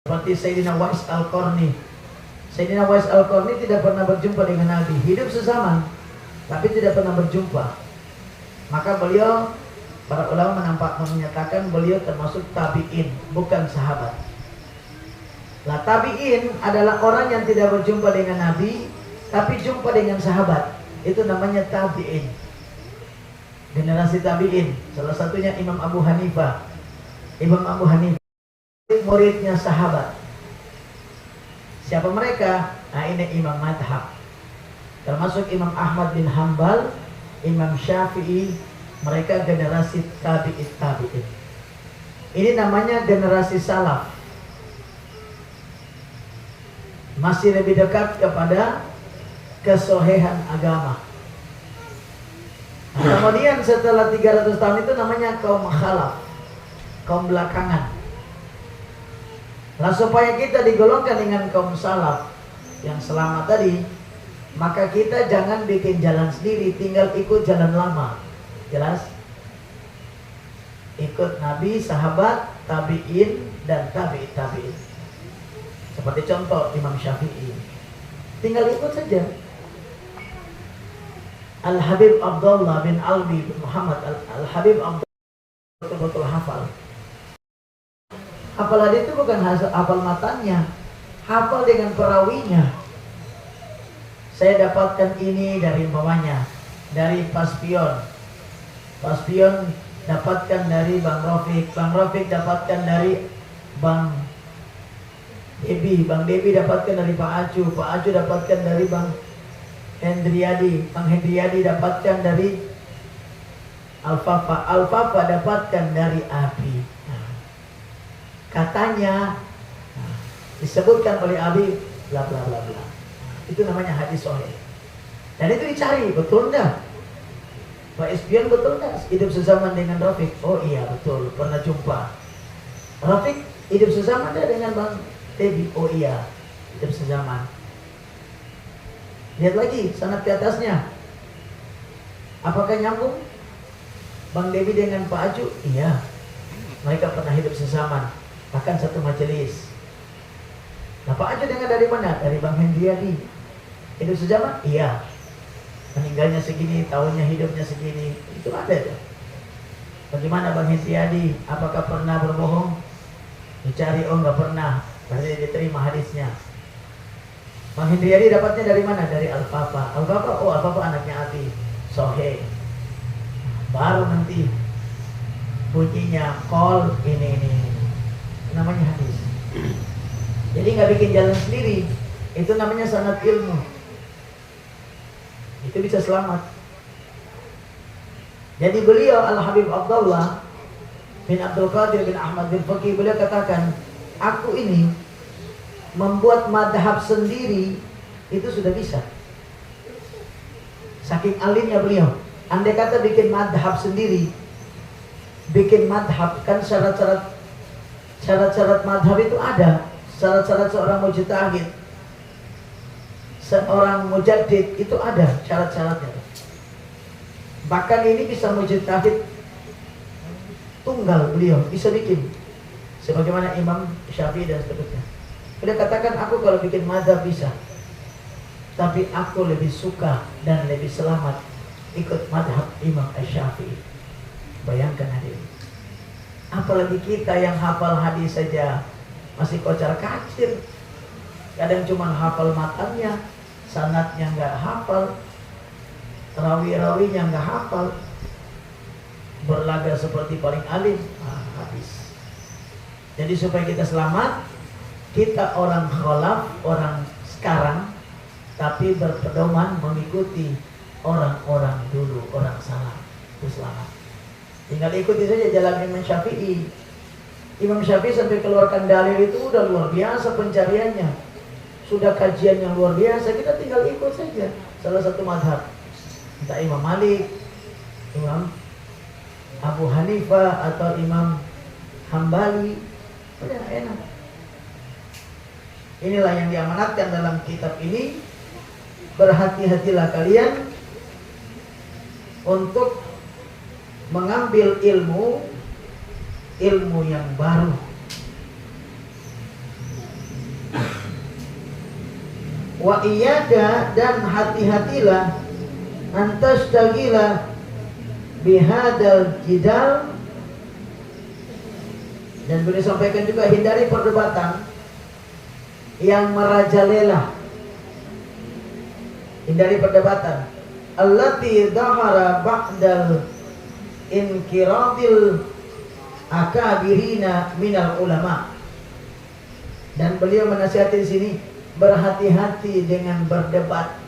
Seperti Sayyidina Wais Al-Qarni. Sayyidina Wais Al-Qarni tidak pernah berjumpa dengan Nabi, hidup sezaman tapi tidak pernah berjumpa. Maka beliau, para ulama menyatakan beliau termasuk tabi'in, bukan sahabat. Lah tabi'in adalah orang yang tidak berjumpa dengan Nabi tapi jumpa dengan sahabat. Itu namanya tabi'in. Generasi tabi'in, salah satunya Imam Abu Hanifah. Imam Abu Hanifah muridnya sahabat. Siapa mereka? Nah, ini imam madhab. Termasuk Imam Ahmad bin Hanbal, Imam Syafi'i. Mereka generasi tabi'in. Ini namanya generasi salaf. Masih lebih dekat kepada kesohihan agama. Nah, kemudian setelah 300 tahun itu namanya kaum khalaf, kaum belakangan. Nah, supaya kita digolongkan dengan kaum salaf yang selamat tadi, maka kita jangan bikin jalan sendiri, tinggal ikut jalan lama. Jelas? Ikut Nabi, sahabat, tabi'in, dan tabi'in. Seperti contoh Imam Syafi'i, tinggal ikut saja. Al-Habib Abdullah bin Alwi bin Muhammad Al-Habib Abdullah betul-betul hafal. Hafal hadis itu bukan hafal matanya, hafal dengan perawinya. Saya dapatkan ini dari umpamanya, dari Paspion. Paspion dapatkan dari Bang Rofik. Bang Rofik dapatkan dari Bang Debi. Bang Debi dapatkan dari Pak Acu. Pak Acu dapatkan dari Bang Hendriyadi. Bang Hendriyadi dapatkan dari Al-Fafa. Al-Fafa dapatkan dari Abi. Katanya disebutkan oleh Abi bla bla bla bla. Itu namanya hadis sahih. Dan itu dicari, betul enggak? Pak Espion betul enggak hidup sezaman dengan Rafiq? Oh iya betul, pernah jumpa. Rafiq hidup sezaman enggak dengan Bang Debi? Oh iya, hidup sezaman. Lihat lagi sanad di atasnya. Apakah nyambung? Bang Debi dengan Pak Aju? Iya. Mereka pernah hidup sezaman, bahkan satu majelis. Nah, Pak Aju dengar dari mana? Dari Bang Hendriyadi. Hidup sezaman? Iya. Meninggalnya segini, tahunnya hidupnya segini. Itu ada tuh. Bagaimana Bang Hendriyadi? Apakah pernah berbohong? Dicari, oh nggak pernah. Berarti diterima hadisnya. Bang Hendriyadi dapatnya dari mana? Dari Al-Fafa. Al-Fafa, oh Al-Fafa anaknya Abi. Sohe. Baru nanti bunyinya call ini namanya hadis. Jadi nggak bikin jalan sendiri, itu namanya sanad ilmu. Itu bisa selamat. Jadi beliau Al-Habib Abdullah bin Abdul Qadir bin Ahmad bin Faqih, beliau katakan, aku ini membuat madhab sendiri itu sudah bisa. Saking alimnya beliau. Andai kata bikin madhab sendiri, bikin madhab, kan syarat-syarat madhab itu ada. Syarat-syarat seorang mujtahid, seorang mujaddid itu ada syarat-syaratnya. Bahkan ini bisa mujtahid tunggal, beliau bisa bikin sebagaimana Imam Syafi'i dan seterusnya. Beliau katakan, aku kalau bikin madhab bisa, tapi aku lebih suka dan lebih selamat ikut madhab Imam Syafi'i. Bayangkan hadirin, apalagi kita yang hafal hadis saja masih kocar kacir. Kadang cuma hafal matanya, sanadnya nggak hafal, rawi-rawinya nggak hafal, berlaga seperti paling alim. Habis. Jadi supaya kita selamat, kita orang khalaf, orang sekarang, tapi berpedoman mengikuti orang-orang dulu, orang salaf, itu selamat. Tinggal ikuti saja jalan Imam Syafi'i. Imam Syafi'i sampai keluarkan dalil itu udah luar biasa pencariannya, sudah kajian yang luar biasa. Kita tinggal ikut saja salah satu mazhab, entah Imam Malik, Imam Abu Hanifah, atau Imam Hambali. Udah enak. Inilah yang diamanatkan dalam kitab ini. Berhati-hatilah kalian untuk mengambil ilmu yang baru. Wa iyyaka, dan hati-hatilah, antastagila bihadal jidal, dan boleh sampaikan juga hindari perdebatan yang merajalela. Hindari perdebatan allati dhahara ba'dal inkiradil akabirina minal ulama. Dan beliau menasihati di sini, berhati-hati dengan berdebat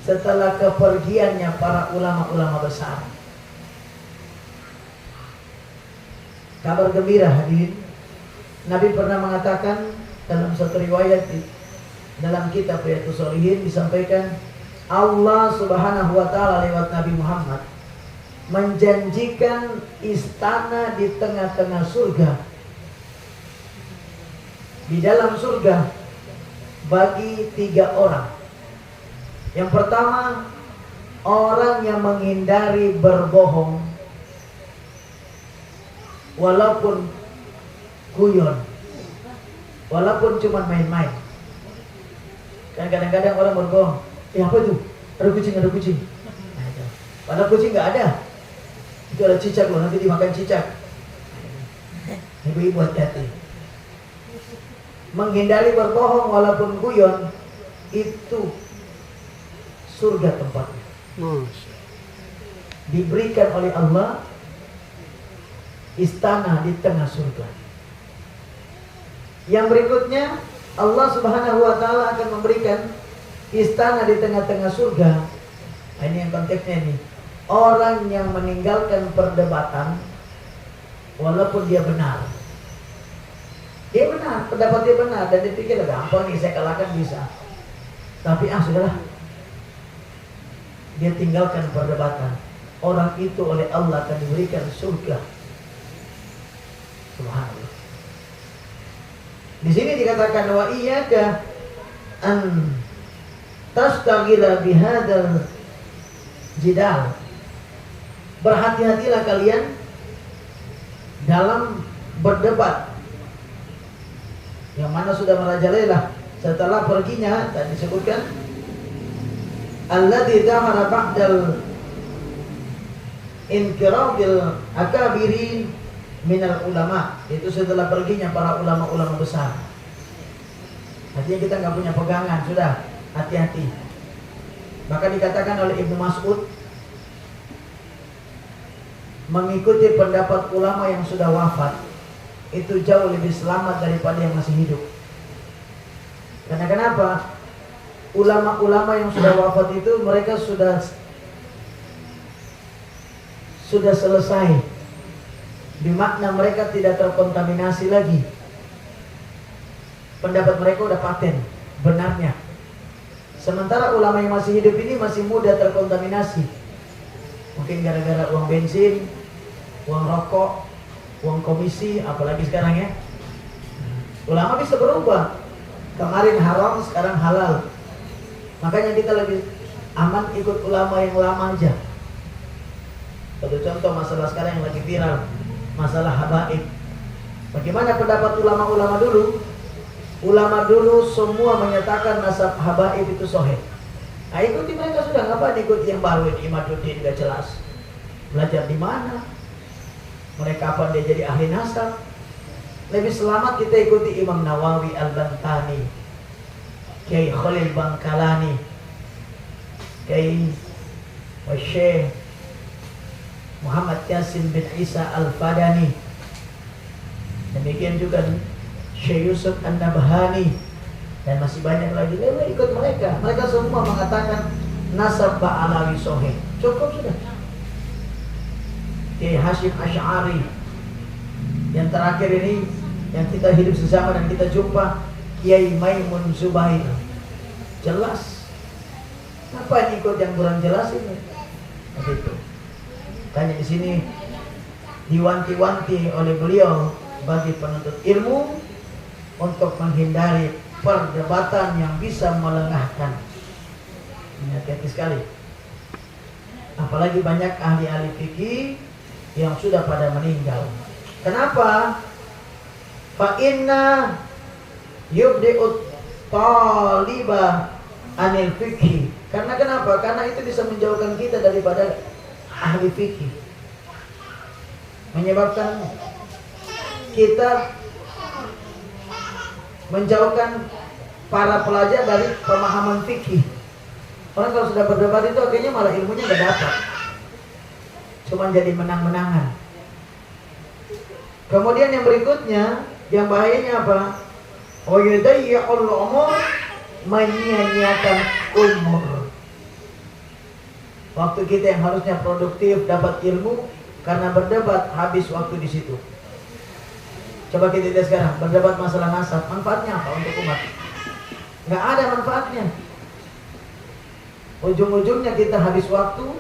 setelah kepergiannya para ulama-ulama besar. Kabar gembira hadirin, Nabi pernah mengatakan dalam satu riwayat dalam kitab Riyadhus Shalihin disampaikan, Allah Subhanahu wa taala lewat Nabi Muhammad menjanjikan istana di tengah-tengah surga. Di dalam surga bagi 3 orang. Yang pertama, orang yang menghindari berbohong walaupun guyon, walaupun cuma main-main. Kan kadang-kadang orang berbohong, apa itu? Ada kucing. Padahal kucing nggak ada. Itu ada cicak loh, nanti dimakan cicak. Ibu-ibu hati-hati. Menghindari berbohong walaupun guyon, itu surga tempatnya. Diberikan oleh Allah istana di tengah surga. Yang berikutnya, Allah Subhanahu wa taala akan memberikan istana di tengah-tengah surga. Nah, ini yang konteksnya ini. Orang yang meninggalkan perdebatan walaupun dia benar. Dia benar, pendapat dia benar, dan dia pikir gampang nih, saya kalahkan bisa. Tapi sudahlah. Dia tinggalkan perdebatan. Orang itu oleh Allah akan diberikan surga. Subhanallah. Di sini dikatakan wa iyyaka an tastaghila bihadzal jidal. Berhati-hatilah kalian dalam berdebat yang mana sudah merajalela setelah perginya, dan disebutkan alladzi dhahara ba'dal inkiradil akabirin minal ulama. Itu setelah perginya para ulama-ulama besar. Artinya kita nggak punya pegangan, sudah hati-hati. Maka dikatakan oleh Ibnu Mas'ud, mengikuti pendapat ulama yang sudah wafat itu jauh lebih selamat daripada yang masih hidup. Karena kenapa? Ulama-ulama yang sudah wafat itu mereka sudah selesai. Bermakna mereka tidak terkontaminasi lagi. Pendapat mereka udah paten benarnya. Sementara ulama yang masih hidup ini masih mudah terkontaminasi. Mungkin gara-gara uang bensin, uang rokok, uang komisi, apalagi sekarang ya. Ulama bisa berubah. Kemarin haram, sekarang halal. Makanya kita lebih aman ikut ulama yang lama aja. Satu contoh masalah sekarang yang lagi viral, masalah habaib. Bagaimana pendapat ulama-ulama dulu? Ulama dulu semua menyatakan nasab habaib itu sahih. Nah, ikuti mereka sudah, ngapain ikuti yang baru ini? Imaduddin gak jelas. Belajar di mana? Mereka kapan dia jadi ahli nasab? Lebih selamat kita ikuti Imam Nawawi Al-Bantani, Kiai Khalil Bangkalani, Kiai Syekh Muhammad Yasin bin Isa Al-Fadani. Demikian juga Syekh Yusuf An-Nabhani, dan masih banyak lagi. Ikut mereka. Mereka semua mengatakan nasab Ba'alawi sahih. Cukup sudah. Kiai Hashim Asy'ari yang terakhir ini, yang kita hidup sesama dan kita jumpa, Kiai Maimun Zubair. Jelas. Apa ikut yang kurang jelas ini? Begitu. Tanya di sini diwanti-wanti oleh beliau bagi penuntut ilmu untuk menghindari perdebatan yang bisa melengahkan. Ini hati-hati sekali. Apalagi banyak ahli-ahli fikih yang sudah pada meninggal. Kenapa? Fa inna yubdi'ut taliba anil fikih. Karena kenapa? Karena itu bisa menjauhkan kita daripada ahli fikih, menyebabkan kita menjauhkan para pelajar dari pemahaman fikih. Orang kalau sudah berdebat itu akhirnya malah ilmunya gak dapat, cuma jadi menang-menangan. Kemudian yang berikutnya, yang bahayanya apa? Wayudayya'ul umur, menyia-nyiakan umur. Waktu kita yang harusnya produktif dapat ilmu, karena berdebat habis waktu di situ. Coba kita lihat sekarang, berdebat masalah nasab, manfaatnya apa untuk umat? Nggak ada manfaatnya. Ujung-ujungnya kita habis waktu,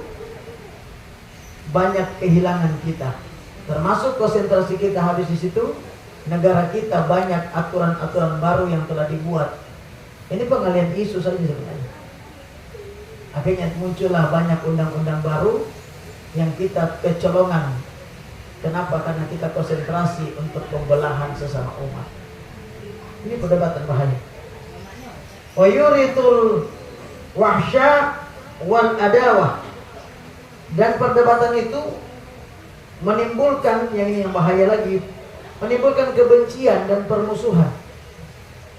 banyak kehilangan kita. Termasuk konsentrasi kita habis di situ. Negara kita banyak aturan-aturan baru yang telah dibuat. Ini pengalian isu saja sebenarnya. Akhirnya muncullah banyak undang-undang baru yang kita kecolongan. Kenapa? Karena kita konsentrasi untuk pembelahan sesama umat. Ini perdebatan bahaya. Wa yuritul wahsya wal adawah. Dan perdebatan itu menimbulkan, yang ini yang bahaya lagi, menimbulkan kebencian dan permusuhan.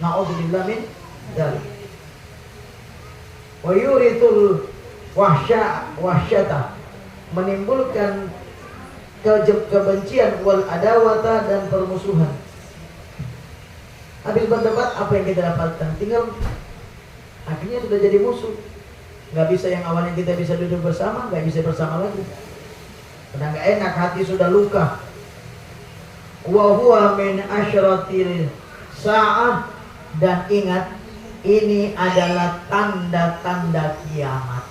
Na'udzubillah min dzalik. Wa yuritul wahsyata, menimbulkan kebencian wal adawata dan permusuhan. Habis berdebat apa yang kita dapatkan? Tinggal akhirnya sudah jadi musuh. Nggak bisa yang awalnya kita bisa duduk bersama, nggak bisa bersama lagi. Udah nggak enak, hati sudah luka. Wa huwa min asyratil sa'ah, dan ingat ini adalah tanda-tanda kiamat.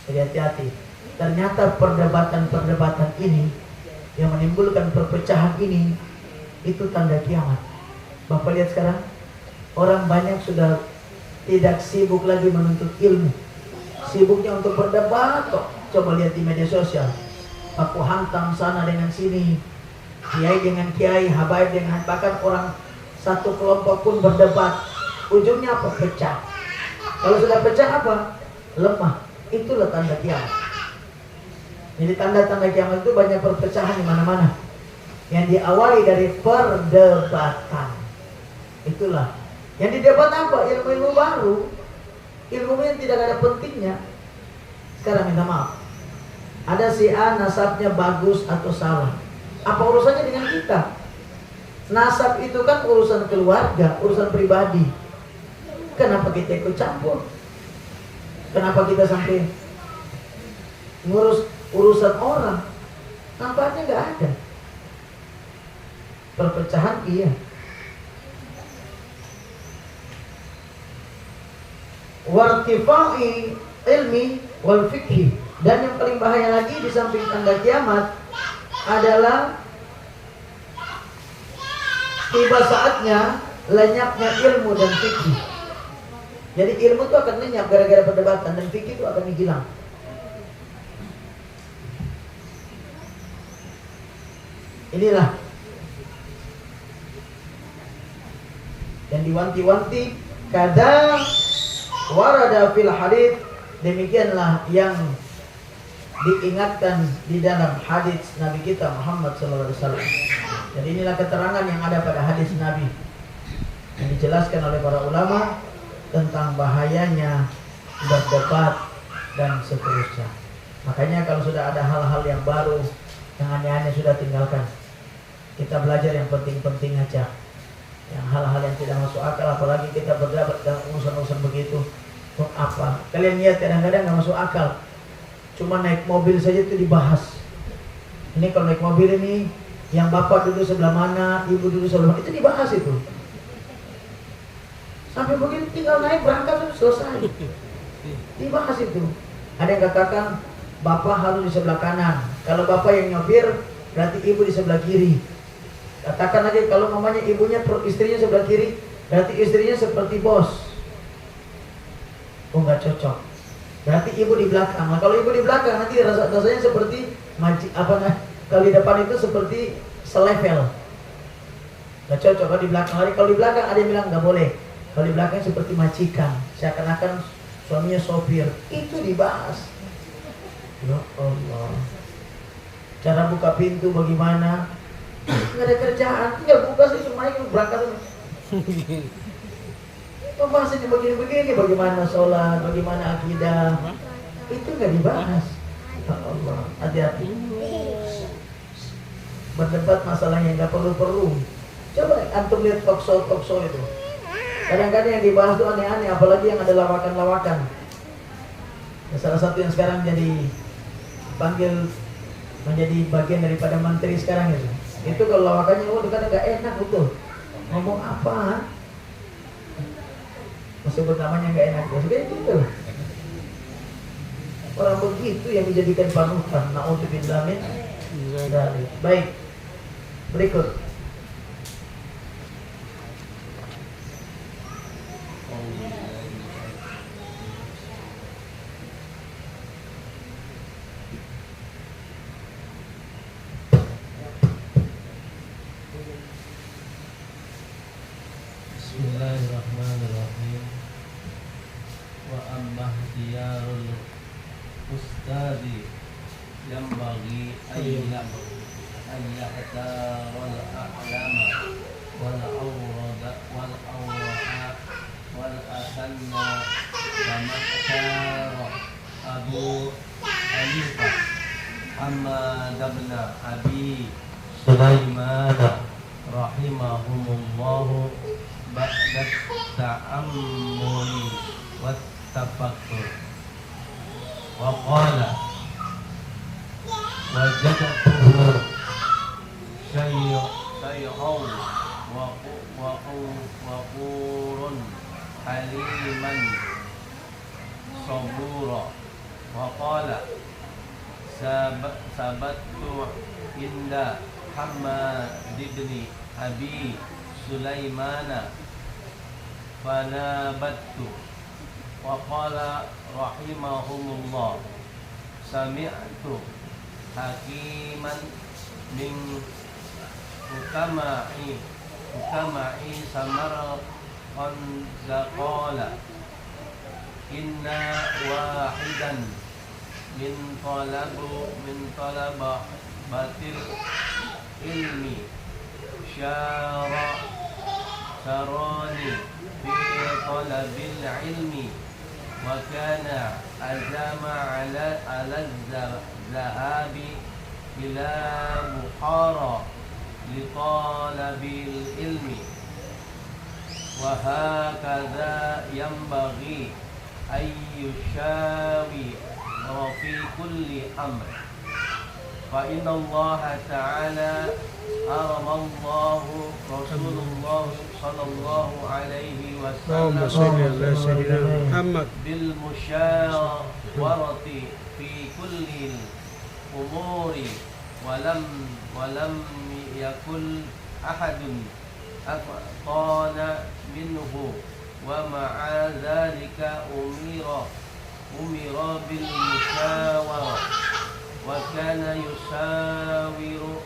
Jadi hati-hati. Ternyata perdebatan-perdebatan ini yang menimbulkan perpecahan ini, itu tanda kiamat. Bapak lihat sekarang, orang banyak sudah tidak sibuk lagi menuntut ilmu, sibuknya untuk berdebat kok. Coba lihat di media sosial, aku hantam sana dengan sini, kiai dengan kiai, habaib dengan, bahkan orang satu kelompok pun berdebat. Ujungnya apa? Pecah. Kalau sudah pecah apa? Lemah. Itulah tanda kiamat. Jadi tanda-tanda kiamat itu banyak perpecahan di mana-mana, yang diawali dari perdebatan. Itulah yang didebat apa? Ilmu-ilmu baru, ilmu yang tidak ada pentingnya. Sekarang minta maaf, ada si A nasabnya bagus atau salah, apa urusannya dengan kita? Nasab itu kan urusan keluarga, urusan pribadi. Kenapa kita ikut campur? Kenapa kita sampai ngurus urusan orang? Nampaknya nggak ada. Perpecahan iya. Wartifai ilmi wal fikhi. Dan yang paling bahaya lagi di samping tanda kiamat adalah tiba saatnya lenyapnya ilmu dan fikih. Jadi ilmu itu akan lenyap gara-gara perdebatan, dan fikih itu akan hilang. Inilah yang diwanti-wanti, kadang warada fil hadits, demikianlah yang diingatkan di dalam hadis Nabi kita Muhammad SAW. Jadi inilah keterangan yang ada pada hadis Nabi yang dijelaskan oleh para ulama tentang bahayanya berdebat dan seterusnya. Makanya kalau sudah ada hal-hal yang baru, yang aneh-aneh, sudah tinggalkan. Kita belajar yang penting-penting aja. Yang hal-hal yang tidak masuk akal, apalagi kita berdebat dalam urusan-urusan begitu. Untuk apa? Kalian lihat kadang-kadang nggak masuk akal. Cuma naik mobil saja itu dibahas. Ini kalau naik mobil ini, yang bapak duduk sebelah mana, ibu duduk sebelah mana, itu dibahas itu. Sampai begitu tinggal naik berangkat itu selesai. Dibahas itu. Ada yang katakan bapak harus di sebelah kanan. Kalau bapak yang nyopir, berarti ibu di sebelah kiri. Katakan aja kalau mamanya ibunya istrinya sebelah kiri, berarti istrinya seperti bos. Oh nggak cocok. Berarti ibu di belakang. Nah, kalau ibu di belakang nanti rasanya seperti kalau di depan itu seperti selevel. Nggak cocok kalau di belakang. Kalau di belakang ada yang bilang nggak boleh. Kalau di belakang seperti majikan, seakan-akan suaminya sopir. Itu dibahas. Ya Allah. Cara buka pintu bagaimana? Nggak ada kerjaan, tinggal buka sih semuanya berangkat. Pembahasannya begini-begini, bagaimana sholat, bagaimana akidah, itu nggak dibahas. Ya Allah, hati-hati. Berdebat masalahnya nggak perlu-perlu. Coba antum lihat talk show itu. Kadang-kadang yang dibahas itu aneh-aneh, apalagi yang ada lawakan-lawakan. Ya, salah satu yang sekarang jadi panggil menjadi bagian daripada menteri sekarang itu kalau lawakannya kadang nggak enak betul. Ngomong apa? Sebut namanya nggak enak, ya gitu. Orang begitu yang dijadikan panutan. Na'udzubillah min dzalik. Baik, berikut. Bismillahirrahmanirrahim. Wa amma ihtiyarul ustadi yang bagi ayat wal a'lama wal awrada wal awra'a wal asanna kama syara Abu Hanifah Ahmad bin Abi Sulaiman rahimahumullahu ba'da ta'ammuli wa tafakkur wa qala wajadtuhu syai'un wa qurun haliman sabura wa qala sabattu inda Hamad ibn Abi Sulaimana fanabattu wa qala rahimahumullah sami'tu hakiman min ukama'i samarqan zaqala inna wahidan min talabatil ilmi syarani fi talabil ilmi wa kana azama ala zahabi ila Bukhara li talabil ilmi wa hakadha yanbaghi ayyushawi fi kulli amr fa inna Allah ta'ala aramallahu Rasulullah sallallahu alaihi wasallam bil musyawarati fi kulli umuri walam yakul ahadun aqtana minhu wa ma'a dhalika umira bil musyawara wa kana yusawiru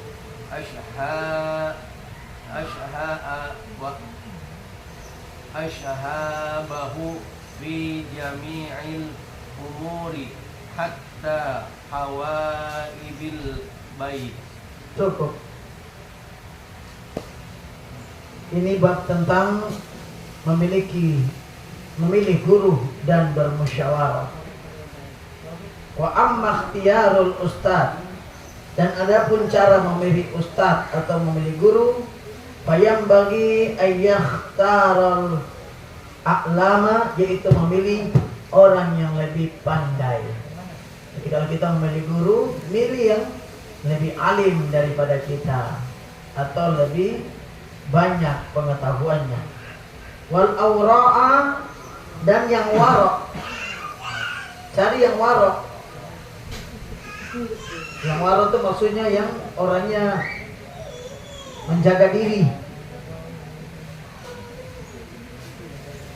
ashhabahu fi jami'il umuri hatta hawaibil bait. Cukup. Ini bab tentang memilih guru dan bermusyawarah. Wa amma ikhtiyarul ustad, dan adapun cara memilih ustad atau memilih guru, fayam bagi ayyakhtarul a'lama, yaitu memilih orang yang lebih pandai. Jadi kalau kita memilih guru, milih yang lebih alim daripada kita atau lebih banyak pengetahuannya. Wal awra'a, dan yang warok, cari yang warok. Yang warok itu maksudnya yang orangnya menjaga diri.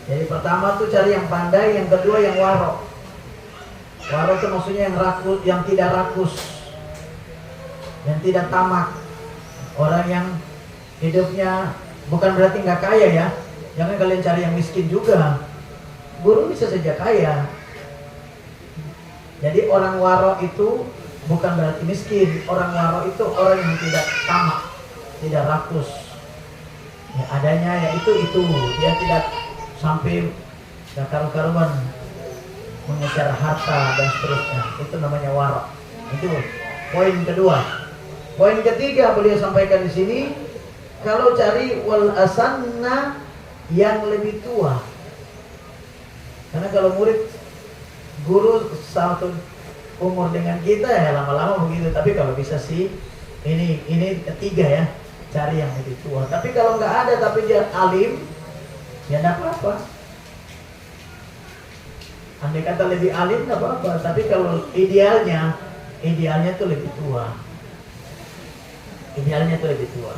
Jadi pertama tuh cari yang pandai, yang kedua yang warok. Warok itu maksudnya yang rakus, yang tidak rakus, yang tidak tamak. Orang yang hidupnya bukan berarti nggak kaya ya. Jangan kalian cari yang miskin juga. Guru bisa saja kaya. Jadi orang waro itu bukan berarti miskin. Orang waro itu orang yang tidak tamak, tidak rakus. Ya, adanya ya itu. Dia tidak sampai karu-karuan mengejar harta dan seterusnya. Itu namanya waro. Itu poin kedua. Poin ketiga beliau sampaikan di sini, kalau cari wal asanna yang lebih tua. Karena kalau murid guru satu umur dengan kita ya lama-lama begitu. Tapi kalau bisa sih ini ketiga ya, cari yang lebih tua. Tapi kalau nggak ada tapi dia alim, ya nggak apa-apa. Andai kata lebih alim nggak apa-apa. Tapi kalau idealnya tuh lebih tua. Idealnya tuh lebih tua.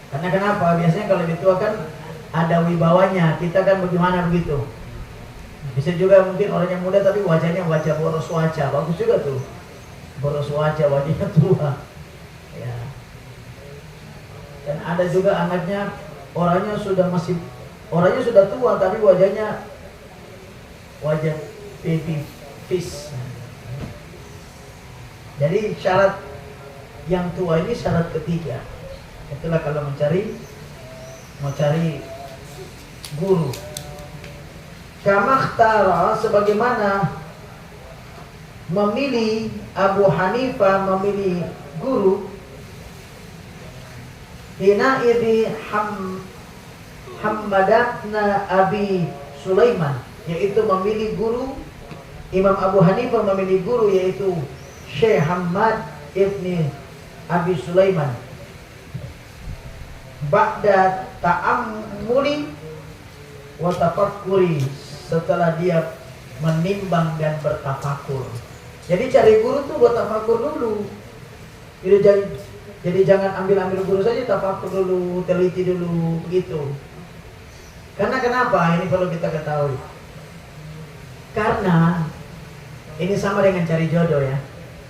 Karena kenapa? Biasanya kalau lebih tua kan ada wibawanya, kita kan bagaimana begitu. Bisa juga mungkin orang yang muda tapi wajahnya wajah boros wajah, bagus juga tuh. Boros wajah, wajahnya tua. Ya. Dan ada juga anaknya orangnya sudah tua tapi wajahnya wajah baby face. Jadi syarat yang tua ini syarat ketiga. Itulah kalau mau cari guru. Kamakhtara, sebagaimana memilih Abu Hanifah memilih guru. Hina idhi Hammadatna Abi Sulaiman, yaitu memilih guru. Imam Abu Hanifah memilih guru yaitu Syekh Hammad ibni Abi Sulaiman. Ba'da ta'ammuli wa tafakkuri, setelah dia menimbang dan bertafakur. Jadi cari guru tuh buat tafakur dulu. Jadi jangan ambil guru saja, tafakur dulu, teliti dulu, begitu. Karena kenapa? Ini perlu kita ketahui. Karena ini sama dengan cari jodoh ya.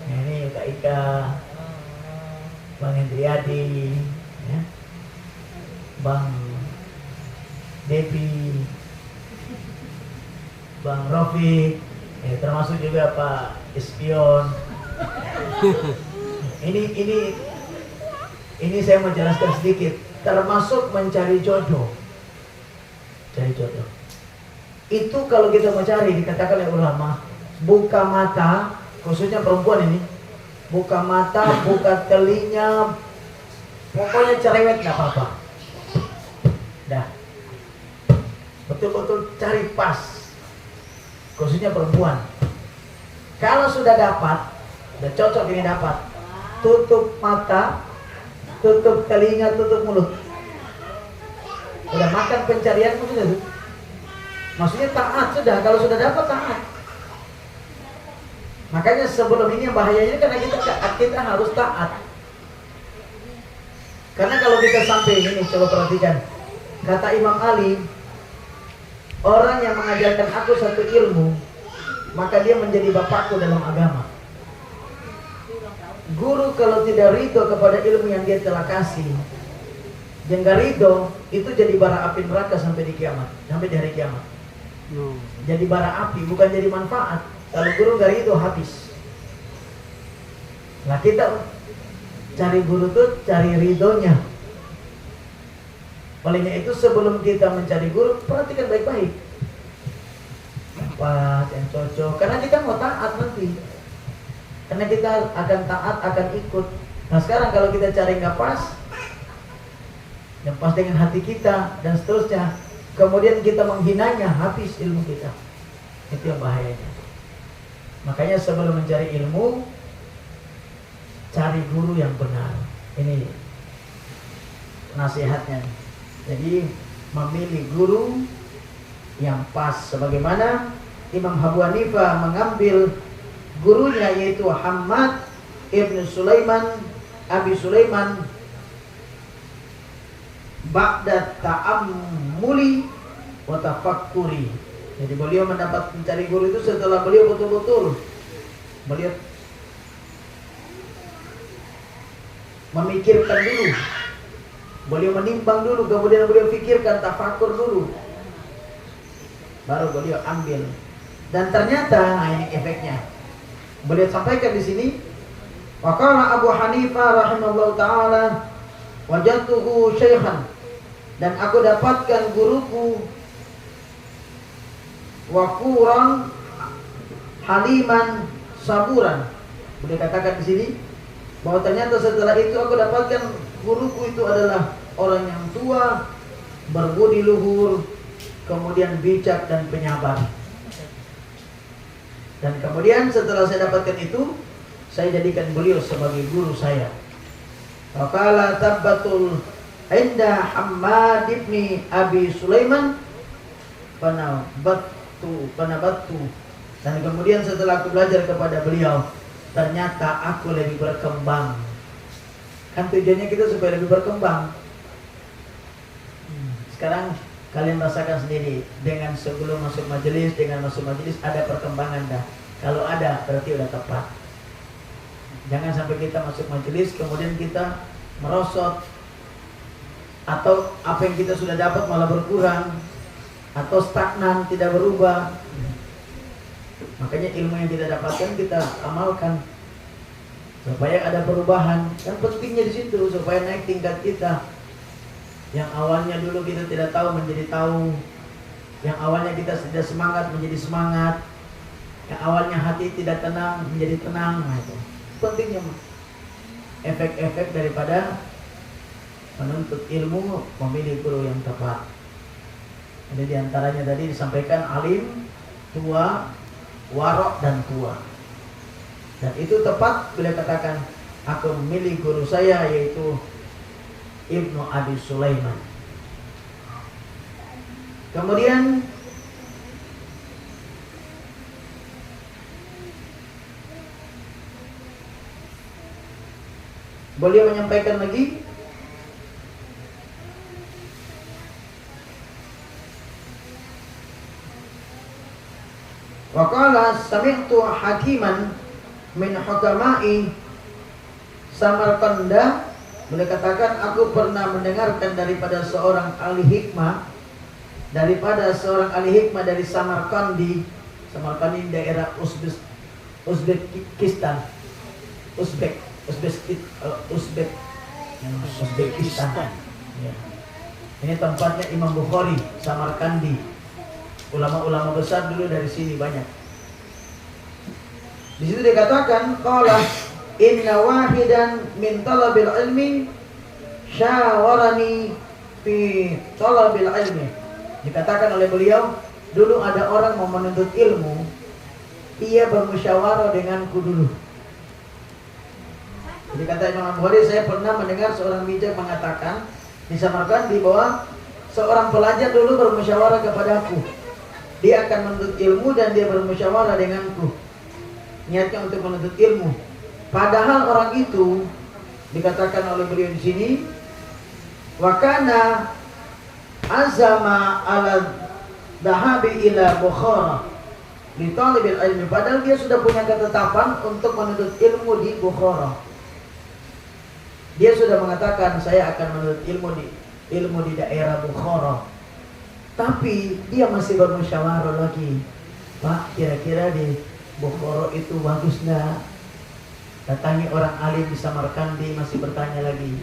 Nah, ini Kak Ika, Bang Hendriadi, ya. Bang Devi, Bang Rofi, termasuk juga Pak Ispion. Ini saya mau jelaskan sedikit, termasuk mencari jodoh. Cari jodoh. Itu kalau kita mau cari, dikatakan oleh ulama, buka mata, khususnya perempuan ini, buka mata, buka telinga, pokoknya cerewet nggak apa-apa. Dah, betul-betul cari pas, khususnya perempuan. Kalau sudah dapat, udah cocok ini dapat, tutup mata, tutup telinga, tutup mulut. Udah makan pencarianmu sudah tuh. Maksudnya taat sudah, kalau sudah dapat taat. Makanya sebelum ini yang bahayanya karena kita harus taat. Karena kalau kita sampai ini, coba perhatikan. Kata Imam Ali, orang yang mengajarkan aku satu ilmu, maka dia menjadi bapakku dalam agama. Guru kalau tidak ridho kepada ilmu yang dia telah kasih, yang gak ridho, itu jadi bara api neraka sampai di kiamat, sampai di hari kiamat. Jadi bara api, bukan jadi manfaat. Kalau guru gak ridho, habis. Nah kita cari guru tuh cari ridhonya. Olehnya itu sebelum kita mencari guru, perhatikan baik-baik. Pas yang cocok, karena kita mau taat nanti. Karena kita akan taat, akan ikut. Nah sekarang kalau kita cari nggak pas, yang pas dengan hati kita dan seterusnya, kemudian kita menghinanya, habis ilmu kita. Itu yang bahayanya. Makanya sebelum mencari ilmu, cari guru yang benar. Ini nasihatnya. Jadi memilih guru yang pas, sebagaimana Imam Abu Hanifah mengambil gurunya yaitu Hammad ibn Sulaiman Abi Sulaiman ba'da ta'ammuli wa tafakkuri. Jadi beliau mendapat mencari guru itu setelah beliau betul-betul beliau memikirkan dulu, Beliau menimbang dulu, kemudian beliau fikirkan, tafakur dulu, baru beliau ambil. Dan ternyata ini efeknya. Beliau sampaikan di sini, waqala Abu Hanifah rahimahullah taala, wajadtuhu syaikhan, dan aku dapatkan guruku waquran haliman saburan. Beliau katakan di sini bahwa ternyata setelah itu aku dapatkan guruku itu adalah orang yang tua, berbudi luhur, kemudian bijak dan penyabar. Dan kemudian setelah saya dapatkan itu, saya jadikan beliau sebagai guru saya. Faqala tabbatul inda Hammad ibn Abi Sulaiman panabattu. Dan kemudian setelah aku belajar kepada beliau, ternyata aku lebih berkembang. Kan tujuannya kita supaya lebih berkembang. Sekarang kalian rasakan sendiri, dengan sebelum masuk majelis, dengan masuk majelis ada perkembangan dah. Kalau ada berarti udah tepat. Jangan sampai kita masuk majelis kemudian kita merosot, atau apa yang kita sudah dapat malah berkurang, atau stagnan, tidak berubah. Makanya ilmu yang kita dapatkan kita amalkan supaya ada perubahan. Dan pentingnya di situ supaya naik tingkat kita. Yang awalnya dulu kita tidak tahu menjadi tahu, yang awalnya kita tidak semangat menjadi semangat, yang awalnya hati tidak tenang menjadi tenang. Nah, itu pentingnya efek-efek daripada menuntut ilmu, memilih guru yang tepat. Jadi diantaranya tadi disampaikan alim, tua, warok dan tua. Dan itu tepat bila katakan aku memilih guru saya yaitu Ibnu Abi Sulaiman. Kemudian beliau menyampaikan lagi, waqala sami'tu hakiman min hukama'i Samarkanda. Boleh katakan aku pernah mendengarkan daripada seorang ahli hikmah, dari Samarkandi. Samarkandi daerah Uzbekistan. Ya. Ini tempatnya Imam Bukhari, Samarkandi. Ulama-ulama besar dulu dari sini banyak. Di situ dikatakan qala inna wahidan min talabil ilmi syawarani fi talabil ilmi. Dikatakan oleh beliau, dulu ada orang mau menuntut ilmu, ia bermusyawarah denganku dulu. Jadi kata Imam Bukhari, saya pernah mendengar seorang bijak mengatakan di Samarkand bahwa seorang pelajar dulu bermusyawarah kepadaku. Dia akan menuntut ilmu dan dia bermusyawarah denganku. Niatnya untuk menuntut ilmu. Padahal orang itu dikatakan oleh beliau di sini, wakana azama ala dhahabi ila Bukhara li talibil ilmi. Padahal dia sudah punya ketetapan untuk menuntut ilmu di Bukhara. Dia sudah mengatakan saya akan menuntut ilmu di daerah Bukhara. Tapi dia masih bermusyawarah lagi. Pak, kira-kira di Bukhara itu bagus nggak? Datangi orang alim di Samarkandi, masih bertanya lagi.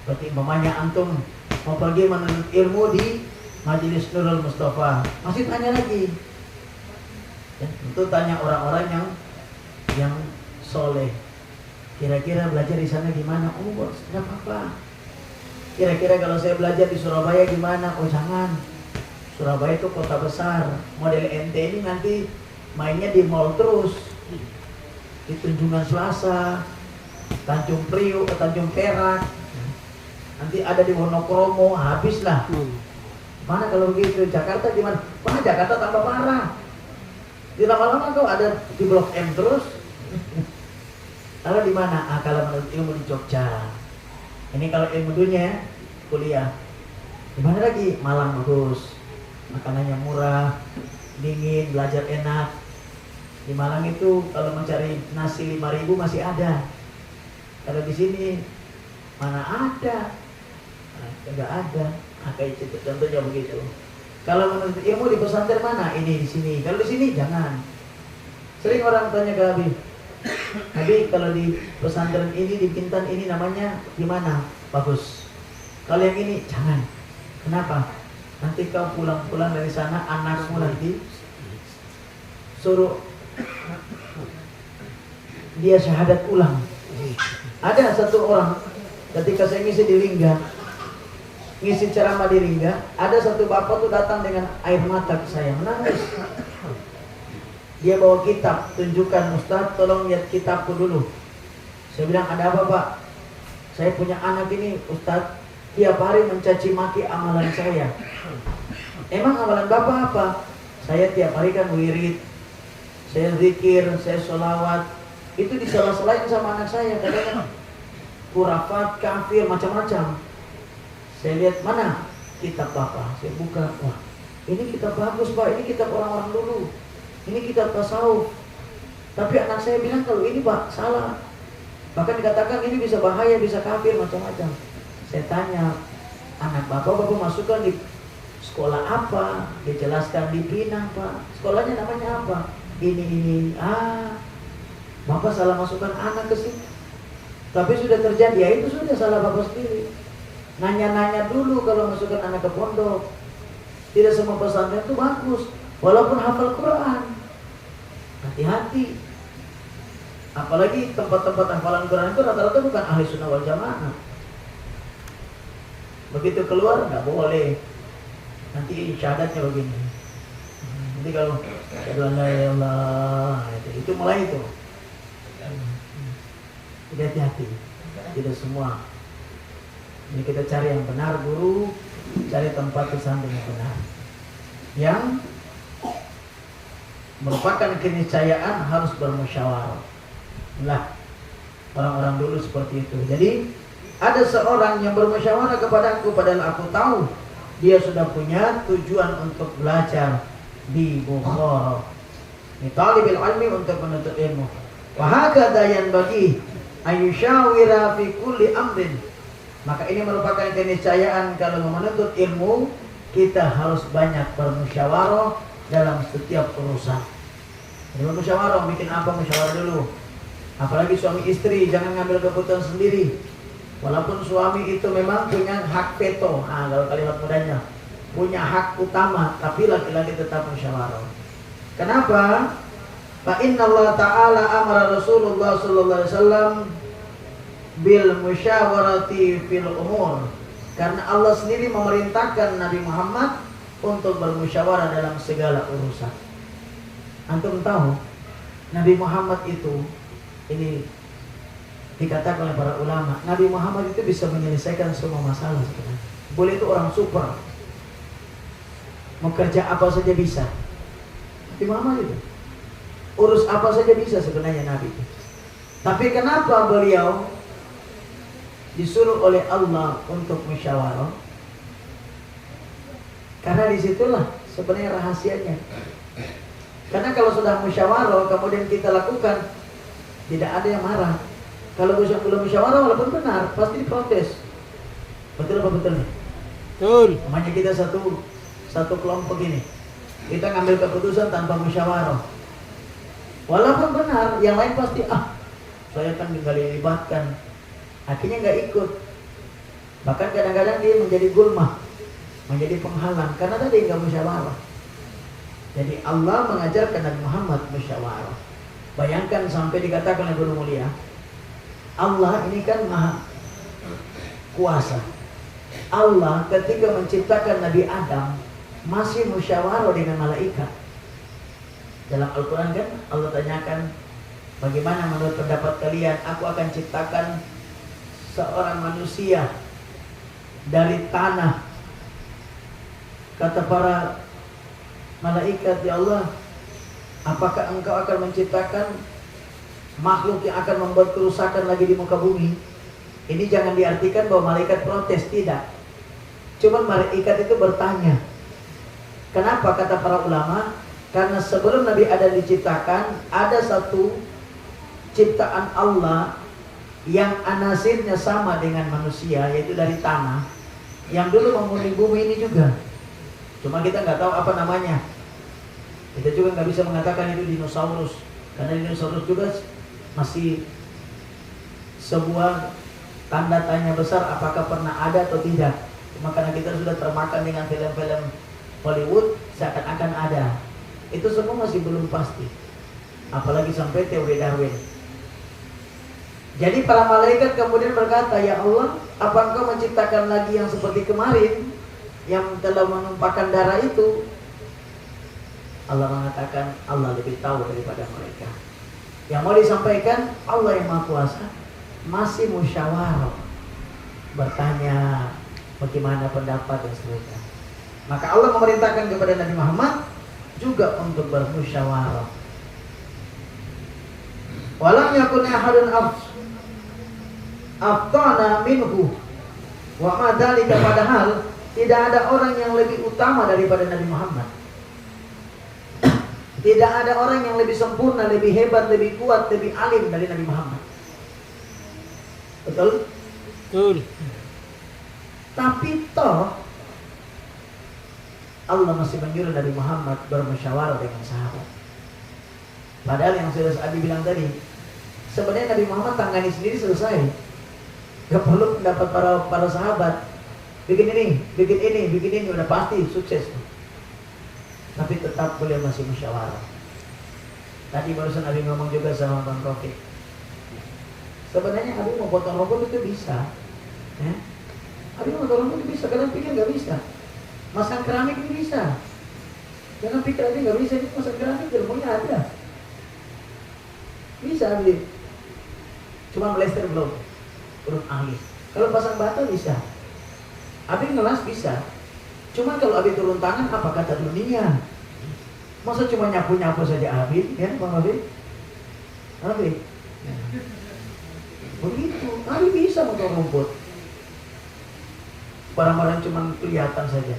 Berarti umpamanya antum mau pergi menuntut ilmu di Majelis Nurul Mustafa, masih tanya lagi. Dan tentu tanya orang-orang yang soleh. Kira-kira belajar di sana gimana? Oh, bos, tidak apa-apa. Kira-kira kalau saya belajar di Surabaya gimana? Oh, jangan. Surabaya itu kota besar. Model NT ini nanti mainnya di mall terus. Di Tunjungan Selasa, Tanjung Priok, Tanjung Perak, nanti ada di Wonokromo, habislah. Mana kalau begitu? Jakarta gimana? Wah, Jakarta tambah parah. Di lama-lama kau ada di Blok M terus. Lalu di mana? Kalau menurut ilmu di Jogja. Ini kalau ilmu dunia, kuliah. Di mana lagi? Malang bagus. Makanannya murah, dingin, belajar enak. Di Malang itu kalau mencari nasi 5.000 masih ada. Kalau di sini mana ada? Nah, enggak ada. Nah, kayak itu contohnya begitu. Kalau menuntut ilmu di pesantren mana? Ini di sini. Kalau di sini jangan. Sering orang tanya ke Habib, Habib kalau di pesantren ini di Bintan ini namanya gimana? Bagus. Kalau yang ini jangan. Kenapa? Nanti kau pulang-pulang dari sana, anakmu nanti suruh dia syahadat ulang. Ada satu orang ketika saya ngisi di Lingga, ngisi ceramah di Lingga, ada satu bapak tuh datang dengan air mata ke saya, menangis. Dia bawa kitab, tunjukkan, Ustaz tolong lihat kitabku dulu. Saya bilang, ada apa Pak? Saya punya anak ini Ustaz, tiap hari mencaci maki amalan saya. Emang amalan Bapak apa? Saya tiap hari kan wirid, saya zikir, saya sholawat. Itu disalah-salahin sama anak saya, kadang-kadang kurafat, kafir, macam-macam. Saya lihat, mana kitab Bapak? Saya buka, wah ini kitab bagus Pak, ini kitab orang-orang dulu, ini kitab tasawuf. Tapi anak saya bilang kalau ini Pak salah, bahkan dikatakan ini bisa bahaya, bisa kafir, macam-macam. Saya tanya, anak Bapak masukkan di sekolah apa? Dijelaskan di Pinang Pak. Sekolahnya namanya apa? Ini. Bapak salah masukkan anak ke sini. Tapi sudah terjadi, ya itu sudah salah Bapak sendiri. Nanya-nanya dulu kalau masukkan anak ke pondok. Tidak semua pesantren itu bagus, walaupun hafal Quran. Hati-hati. Apalagi tempat-tempat hafalan Quran itu rata-rata bukan ahli sunnah wal jamaah. Begitu keluar nggak boleh. Nanti syahadatnya begini. Nanti kalau Allah itu mulai itu. Jadi hati-hati. Tidak semua. Ini kita cari yang benar, guru, cari tempat pesantren yang benar, yang merupakan keniscayaan harus bermusyawarah. Lah, orang-orang dulu seperti itu. Jadi ada seorang yang bermusyawarah kepadaku, padahal aku tahu dia sudah punya tujuan untuk belajar di Bukhara. Ini talibil ilmi, untuk menuntut ilmu. Wa hakadha yanbaghi ayyushawira fi kulli amrin. Maka ini merupakan keniscayaan kalau menuntut ilmu, kita harus banyak bermusyawarah dalam setiap urusan. Jadi bermusyawarah, bikin apa musyawarah dulu. Apalagi suami istri, jangan ngambil keputusan sendiri. Walaupun suami itu memang punya hak veto, kalau kalimat mudahnya, punya hak utama, tapi laki-laki tetap musyawarah. Kenapa? Fa inna Allah Ta'ala amara Rasulullah sallallahu alaihi wasallam bil musyawarati fil umur. Karena Allah sendiri memerintahkan Nabi Muhammad untuk bermusyawarah dalam segala urusan. Antum tahu Nabi Muhammad itu, ini dikatakan oleh para ulama, Nabi Muhammad itu bisa menyelesaikan semua masalah sebenarnya. Boleh itu orang super, mau kerja apa saja bisa. Nabi Muhammad itu urus apa saja bisa sebenarnya Nabi itu. Tapi kenapa beliau disuruh oleh Allah untuk musyawarah? Karena disitulah sebenarnya rahasianya. Karena kalau sudah musyawarah kemudian kita lakukan, tidak ada yang marah. Kalau belum musyawarah walaupun benar pasti diprotes. Betul apa betul nih? Betul. Namanya kita satu kelompok ini, kita ngambil keputusan tanpa musyawarah. Walaupun benar, yang lain pasti saya kan nggak dilibatkan. Akhirnya nggak ikut. Bahkan kadang-kadang dia menjadi gulmah, menjadi penghalang karena tadi nggak musyawarah. Jadi Allah mengajarkan Nabi Muhammad musyawarah. Bayangkan sampai dikatakan oleh guru mulia, Allah ini kan maha kuasa. Allah ketika menciptakan Nabi Adam masih musyawarah dengan malaikat. Dalam Al-Quran kan Allah tanyakan, bagaimana menurut pendapat kalian, aku akan ciptakan seorang manusia dari tanah. Kata para malaikat, ya Allah, apakah engkau akan menciptakan makhluk yang akan membuat kerusakan lagi di muka bumi? Ini jangan diartikan bahwa malaikat protes, tidak. Cuman malaikat itu bertanya. Kenapa? Kata para ulama, karena sebelum Nabi Adam diciptakan, ada satu ciptaan Allah yang anasirnya sama dengan manusia, yaitu dari tanah. yang dulu menghuni bumi ini juga. Cuma kita nggak tahu apa namanya. Kita juga nggak bisa mengatakan itu dinosaurus, karena dinosaurus juga masih sebuah tanda tanya besar apakah pernah ada atau tidak. Cuma karena kita sudah termakan dengan film-film Hollywood seakan-akan ada. Itu semua masih belum pasti. Apalagi sampai teori Darwin. Jadi para malaikat kemudian berkata, "Ya Allah, apa Engkau menciptakan lagi yang seperti kemarin, yang telah menumpahkan darah itu?" Allah mengatakan, Allah lebih tahu daripada mereka. Yang mau disampaikan, Allah yang Maha Kuasa masih musyawarah, bertanya bagaimana pendapat dan seterusnya. Maka Allah memerintahkan kepada Nabi Muhammad juga untuk bermusyawarah. Walam yakun ahadun aftana minhu wa ma dzalika, padahal tidak ada orang yang lebih utama daripada Nabi Muhammad. Tidak ada orang yang lebih sempurna, lebih hebat, lebih kuat, lebih alim dari Nabi Muhammad. Betul? Betul. Tapi toh Allah masih menyuruh Nabi Muhammad bermusyawarah dengan sahabat. Padahal yang sudah Abi bilang tadi, sebenarnya Nabi Muhammad tangani sendiri selesai. Gak perlu pendapat para sahabat. Bikin ini, udah pasti sukses. Tapi tetap beliau masih musyawarah. Tadi barusan Abi ngomong juga sama Bang Taufik. Sebenarnya Abi mau potong rambut itu bisa. Abi mau potong rambut itu bisa, kalian pikir gak bisa? Masang keramik ini bisa. Jangan pikir Abi gak bisa, ini masang keramik ilmunya ada. Bisa Abi. Cuma melester belum ahli. Kalau pasang bata bisa. Abi ngelas bisa. Cuma kalau Abi turun tangan, apa kata dunia? Masa cuma nyapu-nyapu saja Abi, ya Bang Abi? Abi? Begitu, Abi bisa potong rumput. Barang-barang cuma kelihatan saja.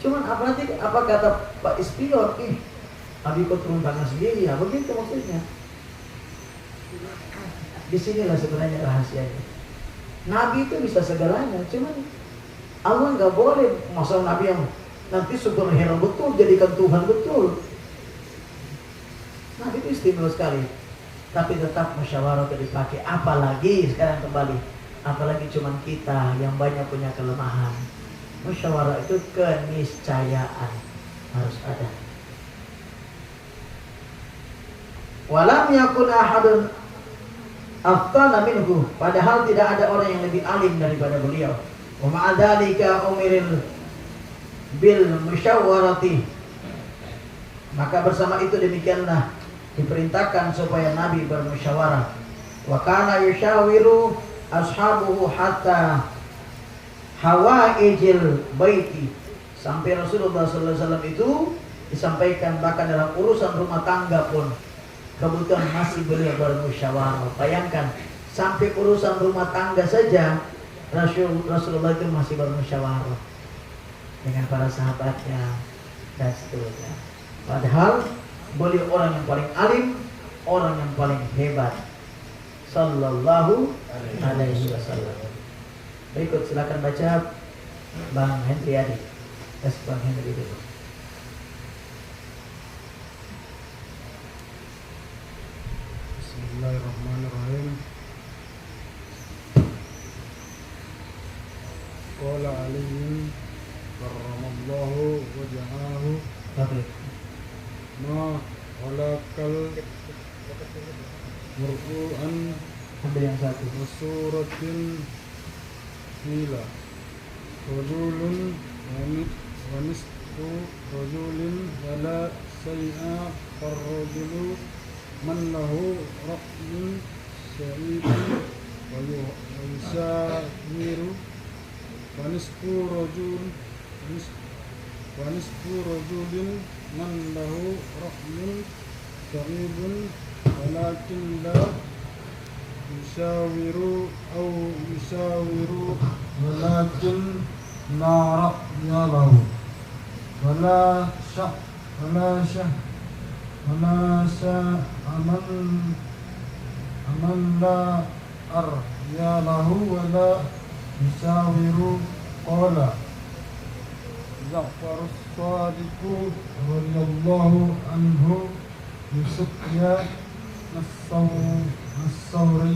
Cuman apa kata Pak Ispion? Abi kok turun tangan sendiri, ya begitu maksudnya. Disinilah sebenarnya rahasianya. Nabi itu bisa segalanya, cuman Allah nggak boleh masa Nabi yang nanti superhero betul, jadikan Tuhan betul. Nabi itu istimewa sekali. Tapi tetap musyawarah dipakai. Apalagi sekarang kembali, apalagi cuman kita yang banyak punya kelemahan. Musyawarah itu keniscayaan harus ada. Walam yakun ahadun aftana minhu, padahal tidak ada orang yang lebih alim daripada beliau. Wa ma'adzalika umiril bil musyawarati, maka bersama itu demikianlah diperintahkan supaya Nabi bermusyawarah. Wa kana yushawiru ashabuhu hatta hawaijil baiti, sampai Rasulullah SAW itu disampaikan bahkan dalam urusan rumah tangga pun kebutuhan masih beliau bermusyawarah. Bayangkan sampai urusan rumah tangga saja Rasulullah itu masih bermusyawarah dengan para sahabatnya dan seterusnya. Padahal beliau orang yang paling alim, orang yang paling hebat, sallallahu alaihi wasallam. Berikut silakan baca Bang Henry Adi. Bang Henry dulu. Bismillahirrahmanirrahim. Qala aliyin karramallahu wajhahu ma walakal mur'an Ambil yang satu. wasuratin Bila rajulun wa nisfu rajulin wala say'a farrajulu man lahu ra'yun sa'idun wa yusawiru wa nisfu rajulin man lahu ra'yun sa'idun walakin la yusawiru walakin la ra'ya lahu wala aman la arya lahu wala yusawiru qala Ja'far as-Sadiq radhiyallahu anhu Yusufya As-Sawri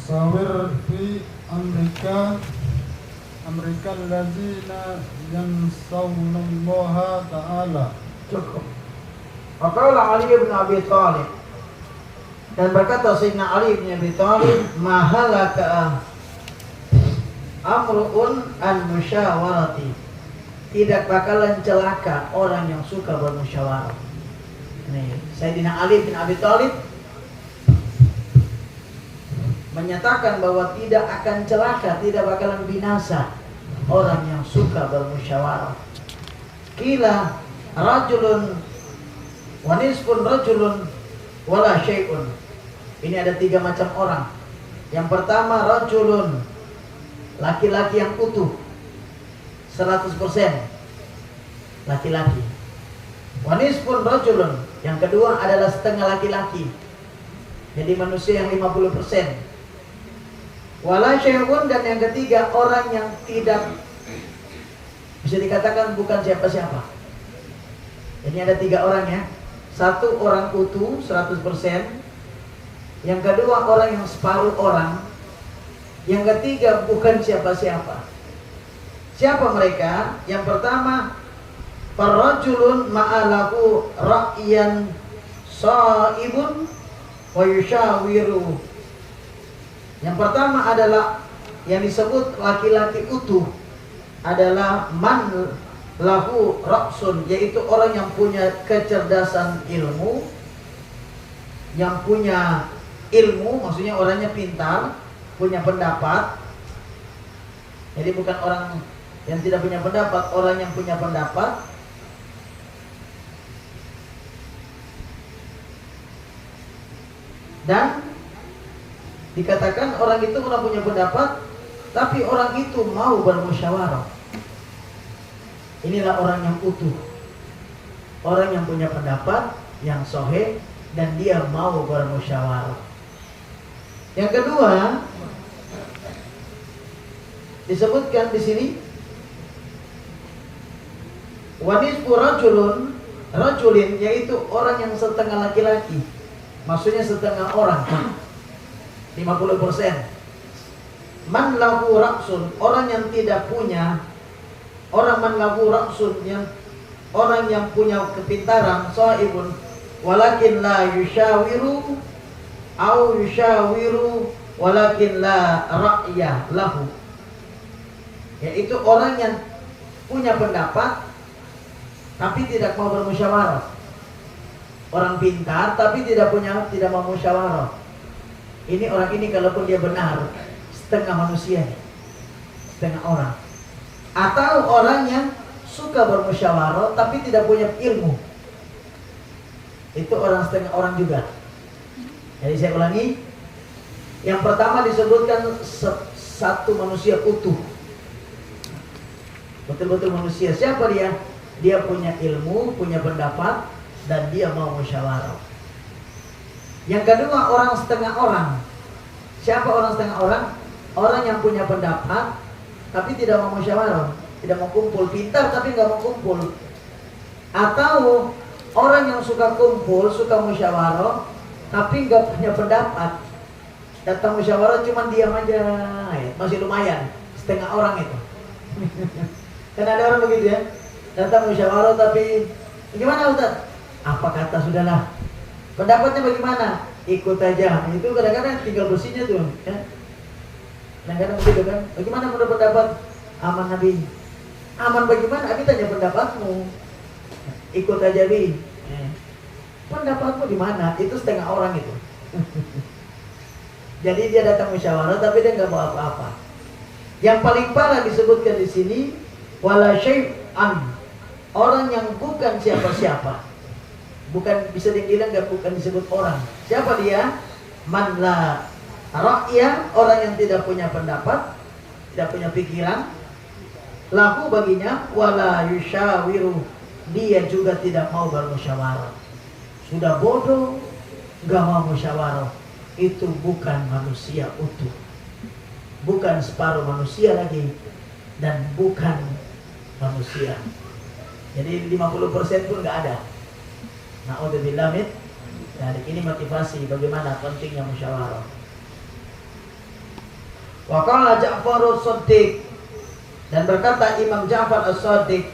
Sawir fi Amerika allazina yansawnallaha ta'ala. Cukup. Maka Ali bin Abi Thalib, dan berkata Sayyidina Ali bin Abi Thalib, mahalaka amru'un an musyawarati, tidak bakalan celaka orang yang suka bermusyawarah. Nih, Sayyidina Ali bin Abi Thalib menyatakan bahwa tidak akan celaka, tidak bakalan binasa orang yang suka bermusyawarah. Kila rajulun wa nisfun rajulun wala syai'un. Ini ada 3 macam orang. Yang pertama rajulun, laki-laki yang utuh 100% laki-laki. Wa nisfun rajulun, yang kedua adalah setengah laki-laki, jadi manusia yang 50%. Wala syai'un, dan yang ketiga orang yang tidak bisa dikatakan bukan siapa-siapa. Ini ada 3 orang ya. Satu orang utuh 100%, yang kedua orang yang separuh orang, yang ketiga bukan siapa-siapa. Siapa mereka? Yang pertama, farrajulun ma'alahu ra'yan sa'ibun wa yushawiru. Yang pertama adalah yang disebut laki-laki utuh adalah man lahu ra'sun, yaitu orang yang punya kecerdasan ilmu, yang punya ilmu, maksudnya orangnya pintar, punya pendapat. Jadi bukan orang yang tidak punya pendapat, orang yang punya pendapat. Dan dikatakan orang itu orang punya pendapat, tapi orang itu mau bermusyawarah. Inilah orang yang utuh, orang yang punya pendapat yang sahih dan dia mau bermusyawarah. Yang kedua disebutkan di sini wanisfu rajulin, yaitu orang yang setengah laki-laki, maksudnya setengah orang, 50%. Man lahu ra'sun, orang yang tidak punya, orang man lahu ra'sun, yang orang yang punya kepintaran, sa'ibun walakin la yushawiru au yushawiru walakin la ra'ya lahu, yaitu orang yang punya pendapat tapi tidak mau bermusyawarah. Orang pintar tapi tidak mau musyawarah. Ini orang ini kalaupun dia benar, setengah manusia, setengah orang. Atau orang yang suka bermusyawarah tapi tidak punya ilmu, itu orang setengah orang juga. Jadi saya ulangi, yang pertama disebutkan satu manusia utuh, betul-betul manusia. Siapa dia? Dia punya ilmu, punya pendapat, dan dia mau musyawarah. Yang kedua orang setengah orang. Siapa orang setengah orang? Orang yang punya pendapat tapi tidak mau musyawarah, tidak mau kumpul, pintar tapi nggak mau kumpul. Atau orang yang suka kumpul, suka musyawarah tapi nggak punya pendapat, datang musyawarah cuma diam aja, masih lumayan, setengah orang itu. Kan ada orang begitu ya, datang musyawarah tapi gimana Ustaz? Apa kata sudahlah, pendapatnya bagaimana? Ikut aja. Itu kadang-kadang tinggal bersihnya tuh ya. Kadang-kadang begitu kan, bagaimana menurut pendapat? Aman Nabi. Aman bagaimana? Abi tanya pendapatmu. Ikut aja Bi. Pendapatmu di mana? Itu setengah orang itu. Jadi dia datang musyawarah tapi dia nggak mau apa-apa. Yang paling parah disebutkan di sini wala syai'an, orang yang bukan siapa-siapa. Bukan bisa dibilang nggak, bukan disebut orang. Siapa dia? Man la ra'ya, orang yang tidak punya pendapat, tidak punya pikiran. Lahu baginya wala yushawiru, dia juga tidak mau bermusyawarah. Sudah bodoh, gak mau musyawarah, itu bukan manusia utuh, bukan separuh manusia lagi, dan bukan manusia. Jadi 50% pun gak ada. Na'udzubillah min dzalik. Ini motivasi bagaimana pentingnya musyawarah. Wa qala Ja'far as-Shaddiq, dan berkata Imam Ja'far as-Shaddiq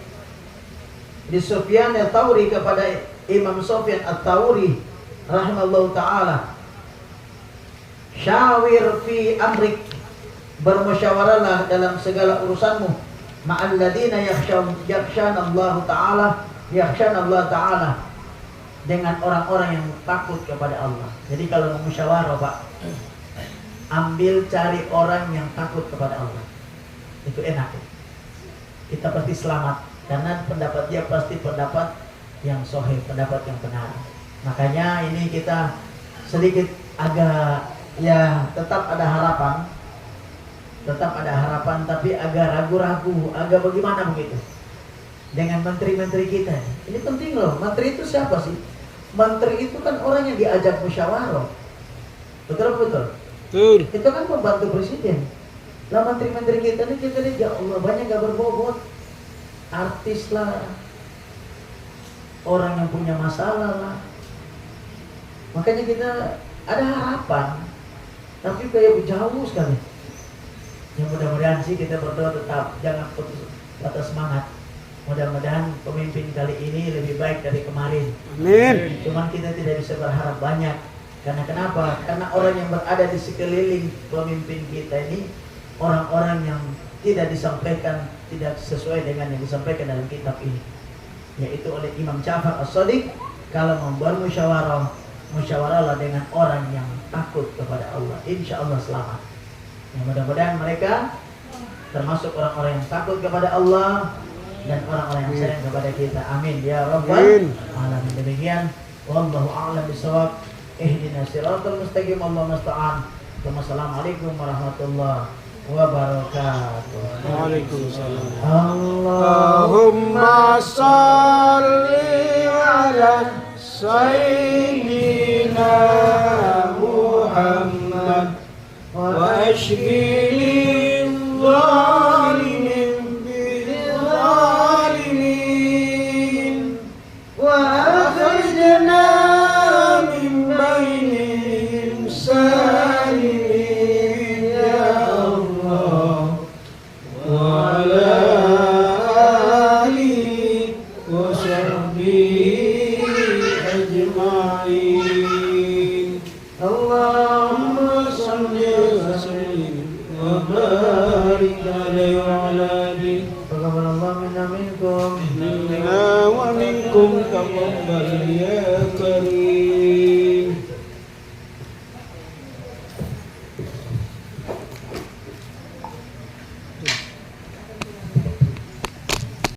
di Sufyan al-Thawri kepada Imam Sufyan al-Thawri rahimallahu ta'ala, syawir fi amrik, bermusyawarahlah dalam segala urusanmu, ma'al ladina yakhshana Allah ta'ala, dengan orang-orang yang takut kepada Allah. Jadi kalau mau musyawarah, Pak, ambil cari orang yang takut kepada Allah. Itu enak. Kita pasti selamat, karena pendapat dia pasti pendapat yang sahih, pendapat yang benar. Makanya ini kita sedikit agak, ya tetap ada harapan, tapi agak ragu-ragu, agak bagaimana begitu dengan menteri-menteri kita. Ini penting loh. Menteri itu siapa sih? Menteri itu kan orang yang diajak musyawarah. Betul. Itu kan pembantu presiden. Lah menteri-menteri kita ini, kita lihat, ya Allah, banyak gak berbobot. Artis lah, orang yang punya masalah lah. Makanya kita ada harapan, tapi kayak jauh sekali. Ya mudah-mudahan sih kita berdoa tetap jangan putus patah semangat. Mudah-mudahan pemimpin kali ini lebih baik dari kemarin. Amin. Cuman kita tidak bisa berharap banyak. Karena kenapa? Karena orang yang berada di sekeliling pemimpin kita ini orang-orang yang tidak disampaikan, tidak sesuai dengan yang disampaikan dalam kitab ini, yaitu oleh Imam Ja'far as-Shaddiq, kalau membuat musyawarahlah dengan orang yang takut kepada Allah, insya Allah selamat. Ya, mudah-mudahan mereka termasuk orang-orang yang takut kepada Allah dan orang-orang yang sayang kepada kita. Amin ya rabbal alamin. Demikian, wallahu a'lam bishawab. Ihdinas siratal mustaqim. Allahumma musta'an. Wassalamualaikum warahmatullahi wabarakatuh. Waalaikumsalam. Allahumma sholli ala sayyidina Muhammad wa ashghil zalimin bil zalimin wa akhrijna min bainihim salimin ya Allah wa ala alihi wa sahbihi ajma'in. Allahumma salli wa sallim wa barik alaihi wa ala alihi. Taqabbalallahu minna minkum. Minna wa minkum taqabbal ya karim.